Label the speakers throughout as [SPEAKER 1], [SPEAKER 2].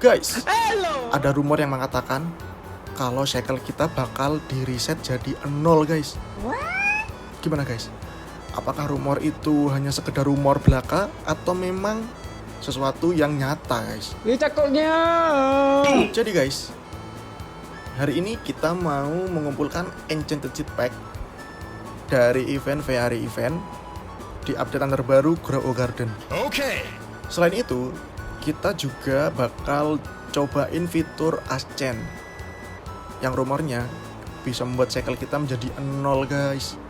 [SPEAKER 1] Guys, ada rumor yang mengatakan kalau cycle kita bakal di reset jadi 0 guys. Gimana guys? Apakah rumor itu hanya sekedar rumor belaka atau memang sesuatu yang nyata guys?
[SPEAKER 2] Cakoknya.
[SPEAKER 1] Jadi guys, hari ini kita mau mengumpulkan Enchanted Seed Pack dari event VR event di updatean terbaru Grow Garden.
[SPEAKER 3] Oke.
[SPEAKER 1] Selain itu, kita juga bakal cobain fitur Ascent yang rumornya bisa membuat cycle kita menjadi 0 guys.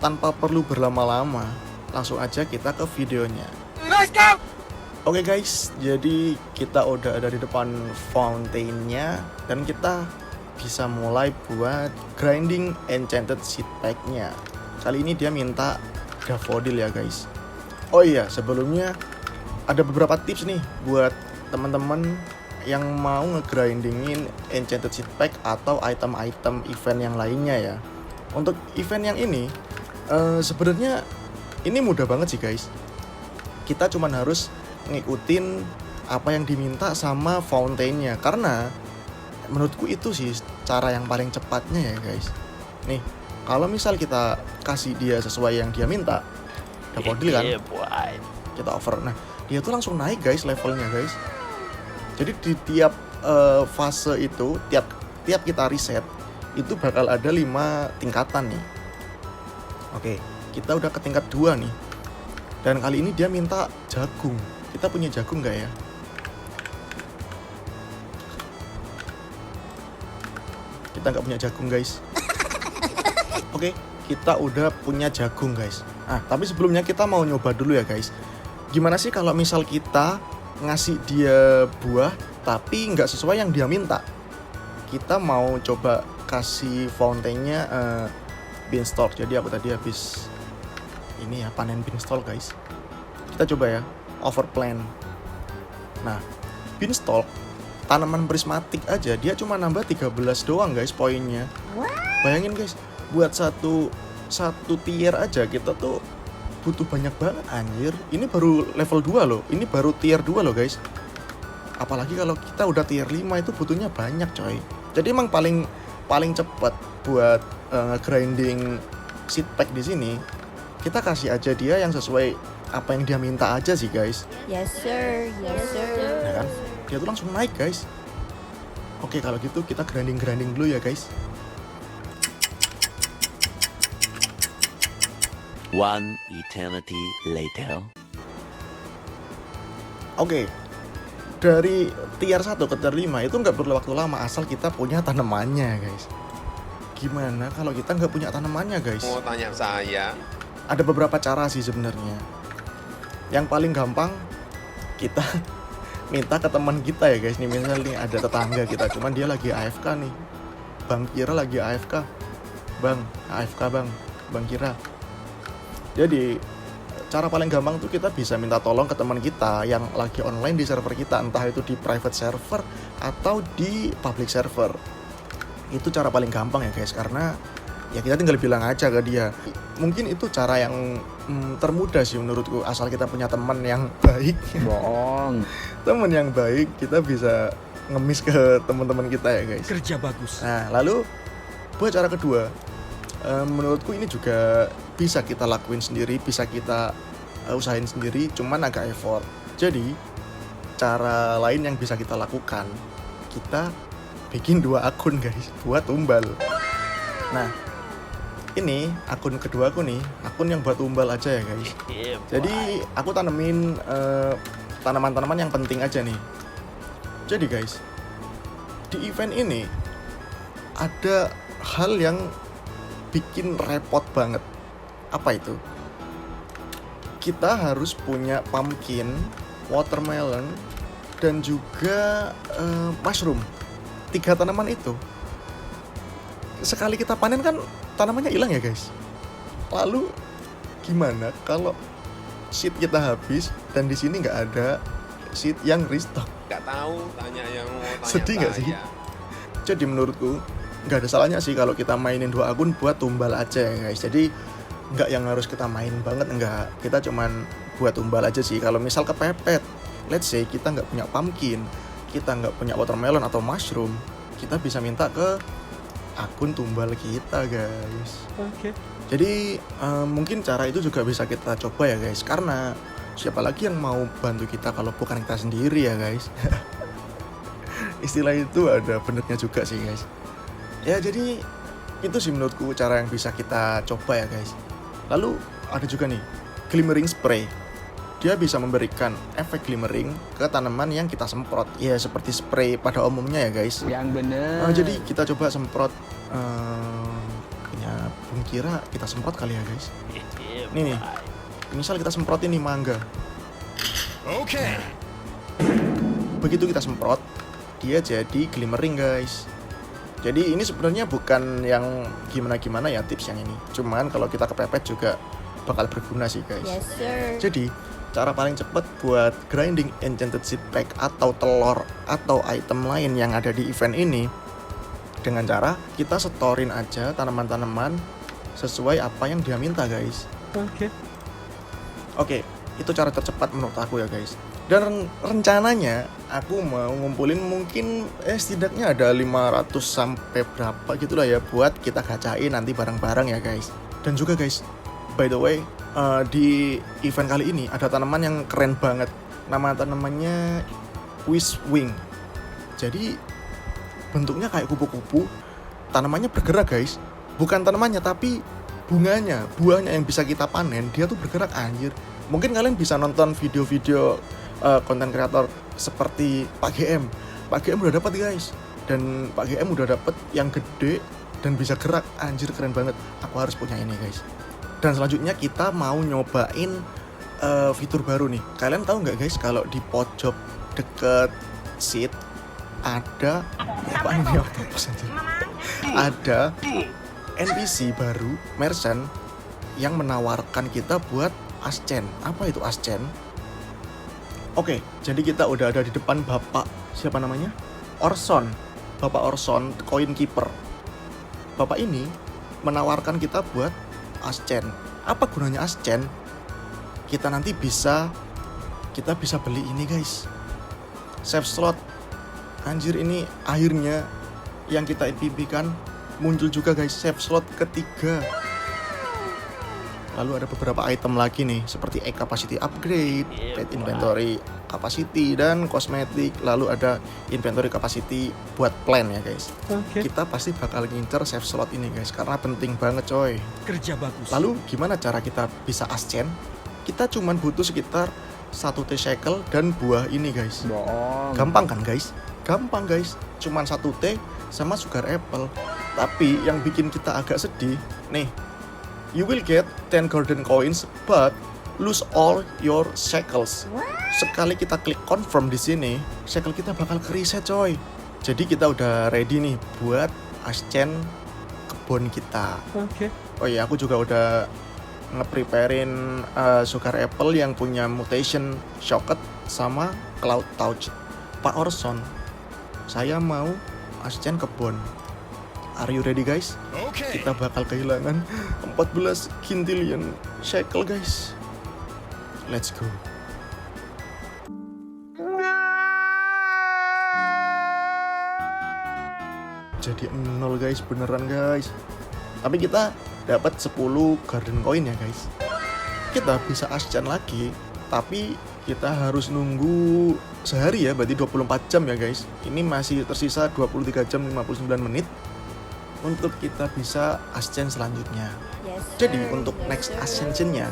[SPEAKER 1] Tanpa perlu berlama-lama, langsung aja kita ke videonya.
[SPEAKER 3] Let's go.
[SPEAKER 1] Oke guys, jadi kita udah ada di depan fountain-nya dan kita bisa mulai buat grinding Enchanted Seed Pack-nya. Kali ini dia minta daffodil ya guys. Oh iya, sebelumnya ada beberapa tips nih buat teman-teman yang mau ngegrindingin Enchanted Seed Pack atau item-item event yang lainnya ya. Untuk event yang ini sebenarnya ini mudah banget sih guys. Kita cuman harus ngikutin apa yang diminta sama fountain-nya, karena menurutku itu sih cara yang paling cepatnya ya guys. Nih, kalau misal kita kasih dia sesuai yang dia minta, daffodil kan, kita over. Nah, dia tuh langsung naik guys levelnya guys. Jadi di tiap fase itu, tiap kita reset itu bakal ada 5 tingkatan nih. Oke, kita udah ke tingkat 2 nih. Dan kali ini dia minta jagung. Kita punya jagung nggak ya? Kita nggak punya jagung guys. Oke, kita udah punya jagung guys. Tapi sebelumnya kita mau nyoba dulu ya guys. Gimana sih kalau misal kita ngasih dia buah tapi nggak sesuai yang dia minta? Kita mau coba kasih fountain-nya beanstalk. Jadi aku tadi habis ini ya panen beanstalk guys. Kita coba ya overplant. Nah, beanstalk tanaman prismatik aja dia cuma nambah 13 doang guys poinnya. Bayangin guys, buat satu tier aja kita tuh butuh banyak banget anjir. Ini baru level 2 loh. Ini baru tier 2 loh guys. Apalagi kalau kita udah tier 5 itu butuhnya banyak coy. Jadi emang paling cepet buat grinding seed pack di sini. Kita kasih aja dia yang sesuai apa yang dia minta aja sih guys.
[SPEAKER 4] Yes sir, yes sir.
[SPEAKER 1] Nah kan, dia tuh langsung naik guys. Oke, kalau gitu kita grinding dulu ya guys.
[SPEAKER 5] One eternity later.
[SPEAKER 1] Oke, dari tier 1 ke tier 5 itu nggak perlu waktu lama asal kita punya tanamannya guys. Gimana kalau kita nggak punya tanamannya guys?
[SPEAKER 3] Mau tanya saya?
[SPEAKER 1] Ada beberapa cara sih sebenarnya. Yang paling gampang kita minta ke teman kita ya guys. Nih misalnya nih ada tetangga kita, cuman dia lagi AFK nih. Bang Kira lagi AFK. Bang, AFK Bang Kira. Jadi cara paling gampang tuh kita bisa minta tolong ke teman kita yang lagi online di server kita, entah itu di private server atau di public server. Itu cara paling gampang ya guys, karena ya kita tinggal bilang aja ke dia. Mungkin itu cara yang termudah sih menurutku, asal kita punya teman yang baik.
[SPEAKER 2] Bohong.
[SPEAKER 1] Teman yang baik, kita bisa ngemis ke teman-teman kita ya guys.
[SPEAKER 2] Kerja bagus.
[SPEAKER 1] Nah, lalu buat cara kedua, menurutku ini juga bisa kita lakuin sendiri, bisa kita usahain sendiri, cuman agak effort. Jadi cara lain yang bisa kita lakukan, kita bikin 2 akun guys buat tumbal. Nah, ini akun kedua aku nih, akun yang buat tumbal aja ya guys. Jadi aku tanemin tanaman-tanaman yang penting aja nih. Jadi guys, di event ini ada hal yang bikin repot banget. Apa itu? Kita harus punya pumpkin, watermelon, dan juga mushroom. 3 tanaman itu sekali kita panen kan tanamannya hilang ya guys. Lalu gimana kalau seed kita habis dan di sini nggak ada seed yang restock?
[SPEAKER 3] Nggak tahu, tanya yang mau tanya.
[SPEAKER 1] Sedih nggak sih? Jadi menurutku nggak ada salahnya sih kalau kita mainin 2 akun buat tumbal aja ya guys. Jadi nggak yang harus kita main banget, nggak. Kita cuman buat tumbal aja sih. Kalau misal kepepet let's say kita nggak punya pumpkin, kita nggak punya watermelon atau mushroom, kita bisa minta ke akun tumbal kita guys. Jadi mungkin cara itu juga bisa kita coba ya guys, karena siapa lagi yang mau bantu kita kalau bukan kita sendiri ya guys. Istilah itu ada benernya juga sih guys. Ya jadi itu sih menurutku cara yang bisa kita coba ya guys. Lalu ada juga nih glimmering spray. Dia bisa memberikan efek glimmering ke tanaman yang kita semprot. Ya seperti spray pada umumnya ya guys.
[SPEAKER 2] Yang bener.
[SPEAKER 1] Jadi kita coba semprot punya Bung Kira, kita semprot kali ya guys. Nih, misal kita semprot ini mangga.
[SPEAKER 3] Oke.
[SPEAKER 1] Begitu kita semprot, dia jadi glimmering guys. Jadi ini sebenarnya bukan yang gimana-gimana ya tips yang ini. Cuman kalau kita kepepet juga bakal berguna sih guys.
[SPEAKER 4] Yes, sir.
[SPEAKER 1] Jadi cara paling cepat buat grinding enchanted seed pack atau telur atau item lain yang ada di event ini, dengan cara kita setorin aja tanaman-tanaman sesuai apa yang dia minta guys. Oke, itu cara tercepat menurut aku ya guys. Dan rencananya aku mau ngumpulin mungkin setidaknya ada 500 sampai berapa gitulah ya buat kita gacain nanti bareng-bareng ya guys. Dan juga guys, by the way, di event kali ini ada tanaman yang keren banget. Nama tanamannya Wish Wing. Jadi bentuknya kayak kupu-kupu. Tanamannya bergerak guys. Bukan tanamannya tapi bunganya, buahnya yang bisa kita panen, dia tuh bergerak anjir. Mungkin kalian bisa nonton video-video konten kreator seperti Pak GM. Pak GM udah dapat guys. Dan Pak GM udah dapat yang gede dan bisa gerak, anjir keren banget. Aku harus punya ini guys. Dan selanjutnya kita mau nyobain fitur baru nih. Kalian tahu nggak guys kalau di pojok deket seat ada apa ini octopus aja? Ada NPC baru, merchant yang menawarkan kita buat Ascen. Apa itu Ascen? Oke, jadi kita udah ada di depan Bapak siapa namanya? Orson. Bapak Orson, Coin Keeper. Bapak ini menawarkan kita buat Ascen. Apa gunanya Ascen? Kita nanti bisa beli ini guys. Save slot. Anjir, ini akhirnya yang kita impikan muncul juga guys, save slot ketiga. Lalu ada beberapa item lagi nih seperti egg capacity upgrade, pet inventory capacity dan kosmetik. Lalu ada inventory capacity buat plan ya guys. Kita pasti bakal ngincer save slot ini guys karena penting banget coy.
[SPEAKER 2] Kerja bagus.
[SPEAKER 1] Lalu gimana cara kita bisa ascen? Kita cuman butuh sekitar 1 T shekel dan buah ini guys.
[SPEAKER 2] Bohong.
[SPEAKER 1] Gampang kan guys? Gampang guys. Cuman 1 T sama sugar apple. Tapi yang bikin kita agak sedih nih, you will get 10 golden coins but lose all your shekels. Sekali kita klik confirm di sini, shekel kita bakal ke-reset coy. Jadi kita udah ready nih buat ascen kebun kita. Oh iya, aku juga udah nge-preparein sugar apple yang punya mutation shocket sama cloud touch. Pak Orson, saya mau ascen kebun. Are you ready guys? Kita bakal kehilangan 14 quintillion shekel guys. Let's go. Jadi 0 guys, beneran guys. Tapi kita dapat 10 garden coin ya guys. Kita bisa ascen lagi, tapi kita harus nunggu sehari ya, berarti 24 jam ya guys. Ini masih tersisa 23 jam 59 menit untuk kita bisa ascen selanjutnya.
[SPEAKER 4] Yes,
[SPEAKER 1] Jadi
[SPEAKER 4] sir.
[SPEAKER 1] untuk
[SPEAKER 4] Yes,
[SPEAKER 1] next
[SPEAKER 4] sir.
[SPEAKER 1] ascension-nya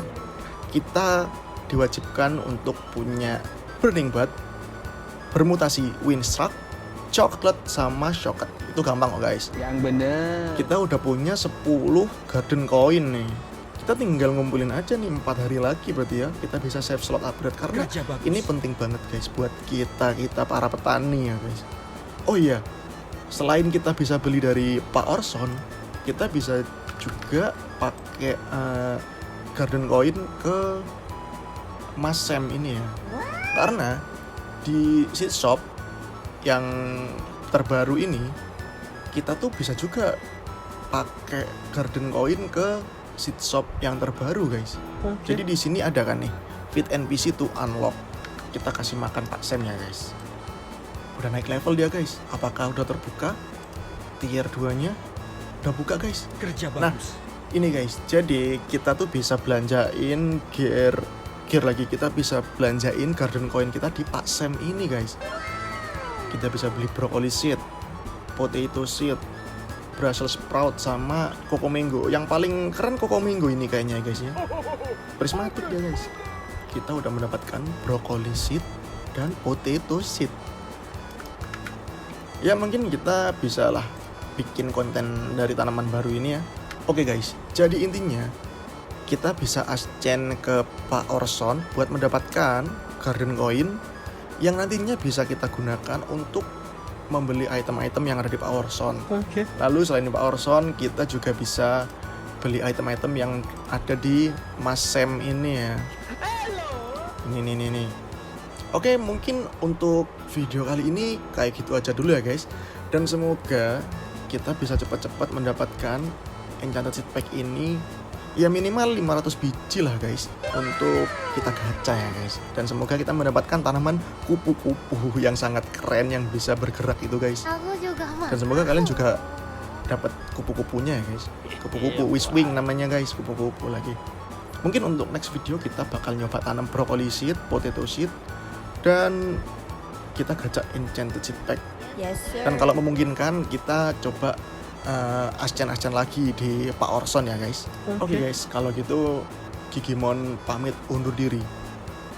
[SPEAKER 1] kita diwajibkan untuk punya Burning Bud, bermutasi Windstruck, Chocolate sama Shocket. Itu gampang kok guys.
[SPEAKER 2] Yang bener.
[SPEAKER 1] Kita udah punya 10 garden coin nih. Kita tinggal ngumpulin aja nih 4 hari lagi berarti ya. Kita bisa save slot upgrade karena
[SPEAKER 2] Kerja bagus.
[SPEAKER 1] ini penting banget guys buat kita para petani ya guys. Oh iya, selain kita bisa beli dari Pak Orson, kita bisa juga pakai garden coin ke Mas Sam ini ya. Karena di seed shop yang terbaru ini kita tuh bisa juga pakai garden coin ke seed shop yang terbaru guys. Jadi di sini ada kan nih, feed NPC to unlock. kita kasih makan Pak Sam ya guys. Udah naik level dia guys. Apakah udah terbuka? Tier 2 nya udah buka guys.
[SPEAKER 2] Kerja
[SPEAKER 1] Nah,
[SPEAKER 2] bagus.
[SPEAKER 1] ini guys, jadi kita tuh bisa belanjain gear lagi, kita bisa belanjain garden coin kita di Pak Sam ini guys. Kita bisa beli broccoli seed, potato seed, Brussels sprout sama Coco Mango. Yang paling keren Coco Mango ini kayaknya guys ya. Prismatic ya guys. Kita udah mendapatkan broccoli seed dan potato seed. Ya mungkin kita bisa lah bikin konten dari tanaman baru ini ya. Oke guys, jadi intinya kita bisa ascend ke Pak Orson buat mendapatkan garden coin yang nantinya bisa kita gunakan untuk membeli item-item yang ada di Pak Orson.
[SPEAKER 2] Oke.
[SPEAKER 1] Lalu selain di Pak Orson, kita juga bisa beli item-item yang ada di Mas Sam ini ya. Ini. Oke, mungkin untuk video kali ini kayak gitu aja dulu ya guys. Dan semoga kita bisa cepat-cepat mendapatkan enchanted seed pack ini. Ya minimal 500 biji lah guys untuk kita gacha ya guys. Dan semoga kita mendapatkan tanaman kupu-kupu yang sangat keren yang bisa bergerak itu guys.
[SPEAKER 4] Aku juga mau.
[SPEAKER 1] Dan semoga kalian juga dapat kupu-kupunya ya guys. Kupu-kupu Wishwing namanya guys, kupu-kupu lagi. Mungkin untuk next video kita bakal nyoba tanam broccoli seed, potato seed, dan kita gacha enchanted seed pack.
[SPEAKER 4] Yes sir.
[SPEAKER 1] Dan kalau memungkinkan kita coba ascen lagi di Pak Orson ya guys. Oke guys, kalau gitu Gigimon pamit undur diri.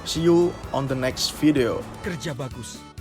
[SPEAKER 1] See you on the next video.
[SPEAKER 2] Kerja bagus.